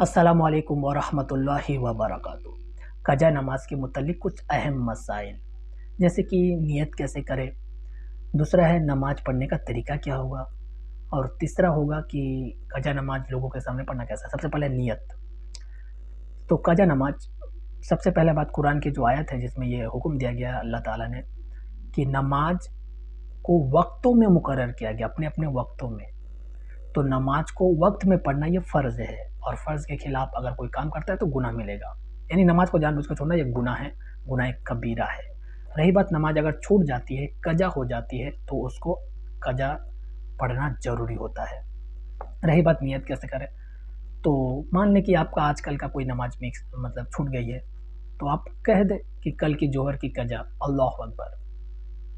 السلام علیکم ورحمۃ اللہ وبرکاتہ۔ قضا نماز کے متعلق کچھ اہم مسائل، جیسے کہ نیت کیسے کرے، دوسرا ہے نماز پڑھنے کا طریقہ کیا ہوگا، اور تیسرا ہوگا کہ قضا نماز لوگوں کے سامنے پڑھنا کیسا ہے۔ سب سے پہلے نیت۔ تو قضا نماز، سب سے پہلے بات قرآن کی جو آیت ہے جس میں یہ حکم دیا گیا اللہ تعالیٰ نے کہ نماز کو وقتوں میں مقرر کیا گیا، اپنے اپنے وقتوں میں۔ تو نماز کو وقت میں پڑھنا یہ فرض ہے، اور فرض کے خلاف اگر کوئی کام کرتا ہے تو گناہ ملے گا۔ یعنی نماز کو جان بوجھ کر چھوڑنا یہ گناہ ہے، گناہ کبیرہ ہے۔ رہی بات نماز اگر چھوٹ جاتی ہے، قضا ہو جاتی ہے، تو اس کو قضا پڑھنا ضروری ہوتا ہے۔ رہی بات نیت کیسے کرے، تو مان لیں کہ آپ کا آج کل کا کوئی نماز چھوٹ گئی ہے، تو آپ کہہ دیں کہ کل کی جوہر کی قضا اللہ اکبر،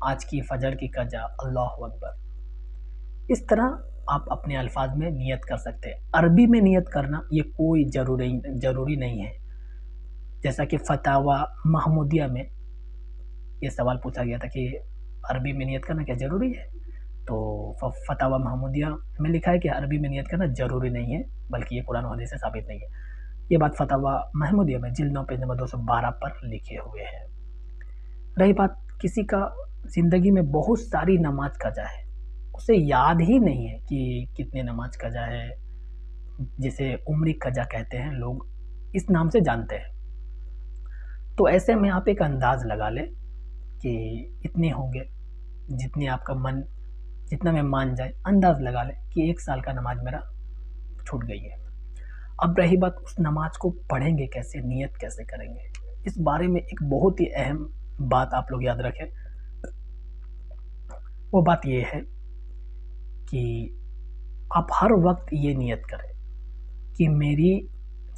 آج کی فجر کی قضا اللہ اکبر۔ اس طرح آپ اپنے الفاظ میں نیت کر سکتے ہیں۔ عربی میں نیت کرنا یہ کوئی ضروری نہیں ہے۔ جیسا کہ فتاوی محمودیہ میں یہ سوال پوچھا گیا تھا کہ عربی میں نیت کرنا کیا ضروری ہے، تو فتاوی محمودیہ میں لکھا ہے کہ عربی میں نیت کرنا ضروری نہیں ہے، بلکہ یہ قرآن و حدیث سے ثابت نہیں ہے۔ یہ بات فتاوی محمودیہ میں جلد 9 پیج نمبر 212 پر لکھے ہوئے ہیں۔ رہی بات کسی کا زندگی میں بہت ساری نماز قضا ہے، اسے یاد ہی نہیں ہے کہ کتنے نماز قضا ہے، جسے عمری قضا کہتے ہیں، لوگ اس نام سے جانتے ہیں۔ تو ایسے میں آپ ایک انداز لگا لیں کہ اتنے ہوں گے، جتنا میں مان جائے، انداز لگا لیں کہ 1 سال کا نماز میرا چھوٹ گئی ہے۔ اب رہی بات اس نماز کو پڑھیں گے کیسے، نیت کیسے کریں گے، اس بارے میں ایک بہت ہی اہم بات آپ لوگ یاد رکھیں۔ وہ بات یہ ہے کہ آپ ہر وقت یہ نیت کریں کہ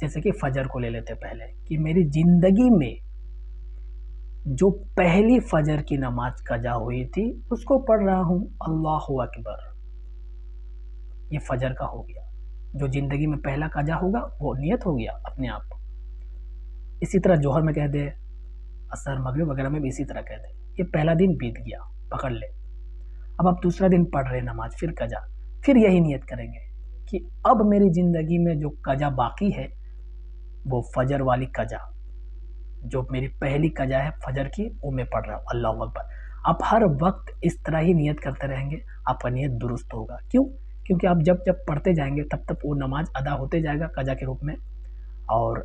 جیسے کہ فجر کو لے لیتے پہلے، کہ میری زندگی میں جو پہلی فجر کی نماز قضا ہوئی تھی اس کو پڑھ رہا ہوں، اللہ اکبر، یہ فجر کا ہو گیا۔ جو زندگی میں پہلا قضا ہوگا وہ نیت ہو گیا اپنے آپ۔ اسی طرح جوہر میں کہہ دے، عصر مغرب وغیرہ میں بھی اسی طرح کہہ دے، یہ پہلا دن بیت گیا، پکڑ لے۔ اب آپ دوسرا دن پڑھ رہے نماز، پھر قضا، پھر یہی نیت کریں گے کہ اب میری زندگی میں جو قضا باقی ہے وہ فجر والی قضا، جو میری پہلی قضا ہے فجر کی، وہ میں پڑھ رہا ہوں، اللہ اکبر۔ آپ ہر وقت اس طرح ہی نیت کرتے رہیں گے، آپ کا نیت درست ہوگا۔ کیوں؟ کیونکہ آپ جب پڑھتے جائیں گے تب تک وہ نماز ادا ہوتے جائے گا قضا کے روپ میں، اور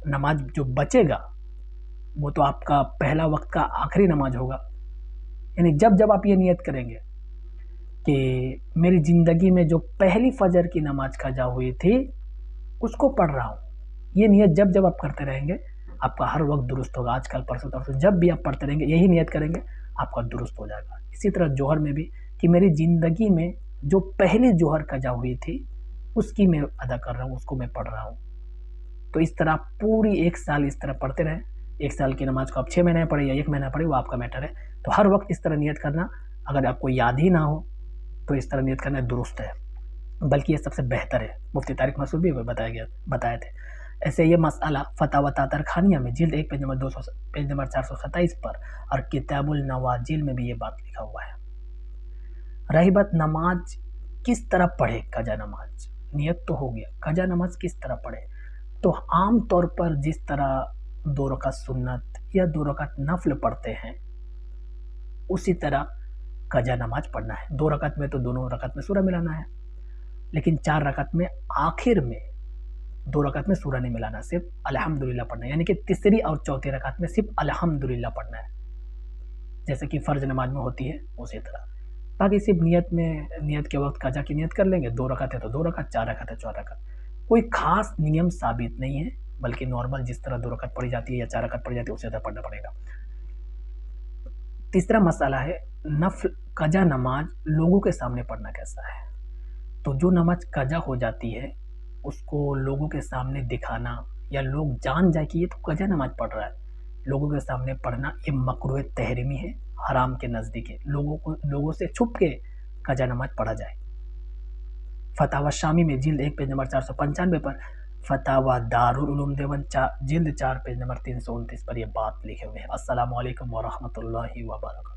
نماز جو بچے گا وہ تو آپ کا پہلا وقت کا آخری نماز ہوگا۔ یعنی جب آپ یہ نیت کریں گے کہ میری زندگی میں جو پہلی فجر کی نماز قضا ہوئی تھی اس کو پڑھ رہا ہوں، یہ نیت جب آپ کرتے رہیں گے آپ کا ہر وقت درست ہوگا۔ آج کل پرسوں ترسوں جب بھی آپ پڑھتے رہیں گے یہی نیت کریں گے، آپ کا درست ہو جائے گا۔ اسی طرح جوہر میں بھی کہ میری زندگی میں جو پہلی جوہر قضا ہوئی تھی اس کی میں ادا کر رہا ہوں، اس کو میں پڑھ رہا ہوں۔ تو اس طرح پوری 1 سال اس طرح پڑھتے رہیں۔ 1 سال کی نماز کو آپ 6 مہینے پڑھیں یا 1 مہینہ پڑھیں، وہ آپ کا میٹر ہے۔ تو ہر وقت اس طرح نیت کرنا، اگر آپ کو یاد ہی نہ ہو تو اس طرح نیت کرنا درست ہے، بلکہ یہ سب سے بہتر ہے۔ مفتی طارق مسعود بھی بتائے تھے۔ ایسے یہ مسئلہ فتاوی تاطرخانیہ میں جلد 1 پیج نمبر 427 پر، اور کتاب النواجل میں بھی یہ بات لکھا ہوا ہے۔ رہی بات نماز کس طرح پڑھے، قضا نماز، نیت تو ہو گیا، قضا نماز کس طرح پڑھے، تو عام طور پر جس طرح 2 رکعت سنت یا 2 رکعت نفل پڑھتے ہیں اسی طرح قضا نماز پڑھنا ہے۔ 2 رکعت میں تو دونوں رکعت میں سورہ ملانا ہے، لیکن 4 رکعت میں آخر میں 2 رکعت میں سورہ نہیں ملانا، صرف الحمدللہ پڑھنا ہے۔ یعنی کہ تیسری اور چوتھی رکعت میں صرف الحمدللہ پڑھنا ہے، جیسے کہ فرض نماز میں ہوتی ہے اسی طرح۔ باقی صرف نیت کے وقت قضا کی نیت کر لیں گے، 2 رکعت ہے تو 2 رکعت، 4 رکعت ہے 4 رکعت، کوئی خاص نیم ثابت نہیں ہے، بلکہ نارمل جس طرح 2 رکعت پڑھی جاتی ہے یا 4 رکعت پڑھی جاتی ہے اسی طرح پڑھنا پڑے گا۔ تیسرا مسئلہ ہے قضا نماز لوگوں کے سامنے پڑھنا کیسا ہے۔ تو جو نماز قضا ہو جاتی ہے اس کو لوگوں کے سامنے دکھانا، یا لوگ جان جائے کہ یہ تو قضا نماز پڑھ رہا ہے، لوگوں کے سامنے پڑھنا یہ مکروہ تحریمی ہے، حرام کے نزدیک ہے۔ لوگوں سے چھپ کے قضا نماز پڑھا جائے۔ فتاوی شامی میں جلد 1 پیج نمبر 495 پر، فتاوی دارالعلوم دیوبند جلد 4 پیج نمبر 329 پر یہ بات لکھے ہوئے ہیں۔ السلام علیکم ورحمۃ اللہ وبرکاتہ۔